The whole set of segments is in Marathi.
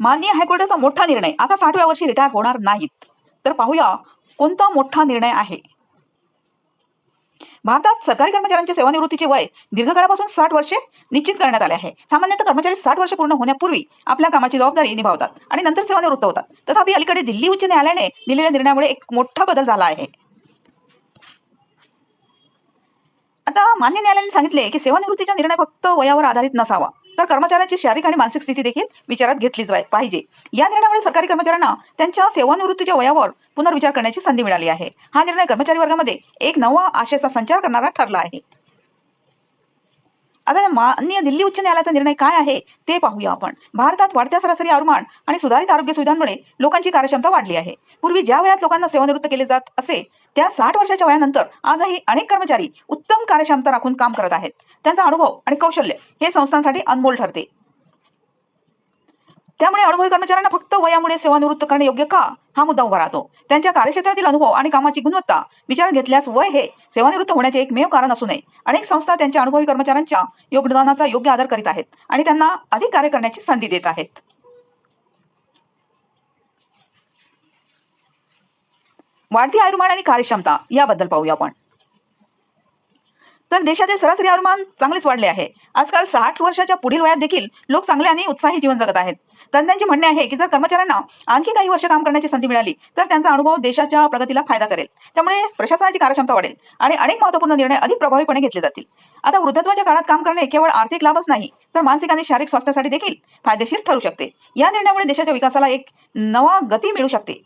माननीय हायकोर्टाचा मोठा निर्णय, आता 60व्या वर्षी रिटायर होणार नाहीत. तर पाहूया कोणता मोठा निर्णय आहे. भारतात सरकारी कर्मचाऱ्यांच्या सेवानिवृत्तीचे वय दीर्घकाळापासून 60 वर्षे निश्चित करण्यात आले आहे. सामान्यतः कर्मचारी 60 वर्ष पूर्ण होण्यापूर्वी आपल्या कामाची जबाबदारी निभावतात आणि नंतर सेवानिवृत्त होतात. तथापि अलीकडे दिल्ली उच्च न्यायालयाने दिलेल्या निर्णयामुळे एक मोठा बदल झाला आहे. आता मान्य न्यायालयाने सांगितले की सेवानिवृत्तीचा निर्णय फक्त वयावर आधारित नसावा, तर कर्मचाऱ्यांची शारीरिक आणि मानसिक स्थिती देखील विचारात घेतलीच पाहिजे. या निर्णयामुळे सरकारी कर्मचाऱ्यांना त्यांच्या सेवानिवृत्तीच्या वयावर पुनर्विचार करण्याची संधी मिळाली आहे. हा निर्णय कर्मचारी वर्गामध्ये एक नवा आशेचा संचार करणारा ठरला आहे. आता माननीय दिल्ली उच्च न्यायालयाचा निर्णय काय आहे ते पाहूया आपण. भारतात वाढत्या सरासरी आयुर्मान आणि सुधारित आरोग्य सुविधांमुळे लोकांची कार्यक्षमता वाढली आहे. पूर्वी ज्या वयात लोकांना सेवानिवृत्त केले जात असे, त्या 60 वर्षाच्या वयानंतर आजही अनेक कर्मचारी उत्तम कार्यक्षमता राखून काम करत आहेत. त्यांचा अनुभव आणि कौशल्य हे संस्थांसाठी अनमोल ठरते. त्यामुळे अनुभवी कर्मचाऱ्यांना फक्त वयामुळे सेवानिवृत्त करणे योग्य का, हा मुद्दा उभा राहतो. त्यांच्या कार्यक्षेत्रातील अनुभव आणि कामाची गुणवत्ता विचारात घेतल्यास वय हे सेवानिवृत्त होण्याचे एकमेव कारण असू नये. अनेक संस्था त्यांच्या अनुभवी कर्मचाऱ्यांच्या योगदानाचा योग्य आदर करीत आहेत आणि त्यांना अधिक कार्य करण्याची संधी देत आहेत. वाढती आयुर्मान आणि कार्यक्षमता याबद्दल पाहूया आपण. तर देशातील सरासरी आयुर्मान चांगलेच वाढले आहे. आजकाल 60 वर्षाच्या पुढील वयात देखील लोक चांगले आणि उत्साही जीवन जगत आहेत. तज्ञांचे म्हणणे आहे की जर कर्मचाऱ्यांना आणखी काही वर्ष काम करण्याची संधी मिळाली तर त्यांचा अनुभव देशाच्या प्रगतीला फायदा करेल. त्यामुळे प्रशासनाची कार्यक्षमता वाढेल आणि अनेक महत्त्वपूर्ण निर्णय अधिक प्रभावीपणे घेतले जातील. आता वृद्धत्वाच्या काळात काम करणे केवळ आर्थिक लाभच नाही, तर मानसिक आणि शारीरिक स्वास्थ्यासाठी देखील फायदेशीर ठरू शकते. या निर्णयामुळे देशाच्या विकासाला एक नवा गती मिळू शकते.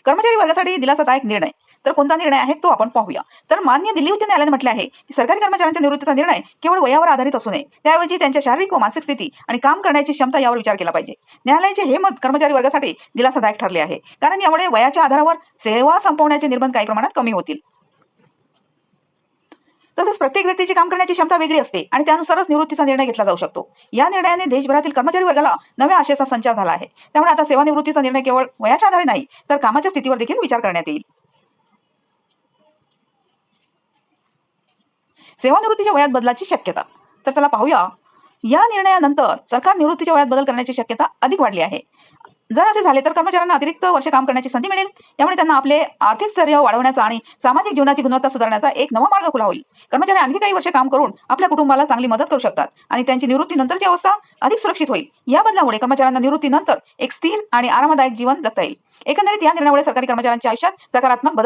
कर्मचारी वर्गासाठी दिलासादायक निर्णय, तर कोणता निर्णय आहे तो आपण पाहूया. तर मान्य दिल्ली उच्च न्यायालयाने म्हटले आहे की सरकारी कर्मचाऱ्यांच्या निवृत्तीचा निर्णय केवळ वयावर आधारित असू नये, त्याऐवजी त्यांच्या शारीरिक व मानसिक स्थिती आणि काम करण्याची क्षमता यावर विचार केला पाहिजे. न्यायालयाचे हे मत कर्मचारी वर्गासाठी दिलासादायक ठरले आहे, कारण यामुळे वयाच्या आधारावर सेवा संपवण्याचे निर्बंध काही प्रमाणात कमी होतील. तसेच प्रत्येक व्यक्तीची काम करण्याची क्षमता वेगळी असते आणि त्यानुसारच निवृत्तीचा निर्णय घेतला जाऊ शकतो. या निर्णयाने देशभरातील कर्मचारी वर्गाला नव्या आशेचा संचार झाला आहे. त्यामुळे आता सेवानिवृत्तीचा निर्णय केवळ वयाच्या आधारे नाही, तर कामाच्या स्थितीवर देखील विचार करण्यात येईल. सेवानिवृत्तीच्या वयात बदलाची शक्यता, तर चला पाहूया. या निर्णयानंतर सरकार निवृत्तीच्या वयात बदल करण्याची शक्यता अधिक वाढली आहे. जर असे झाले तर कर्मचाऱ्यांना अतिरिक्त वर्ष काम करण्याची संधी मिळेल. त्यामुळे त्यांना आपले आर्थिक स्थैर्य वाढवण्याचा आणि सामाजिक जीवनाची गुणवत्ता सुधारण्याचा एक नवा मार्ग खुला होईल. कर्मचारी आणखी काही वर्ष काम करून आपल्या कुटुंबाला चांगली मदत करू शकतात आणि त्यांची निवृत्तीनंतरची अवस्था अधिक सुरक्षित होईल. या बदलामुळे कर्मचाऱ्यांना निवृत्तीनंतर एक स्थिर आणि आरामदायक जीवन जगता येईल. एकंदरीत या निर्णयामुळे सरकारी कर्मचाऱ्यांच्या आयुष्यात सकारात्मक बदल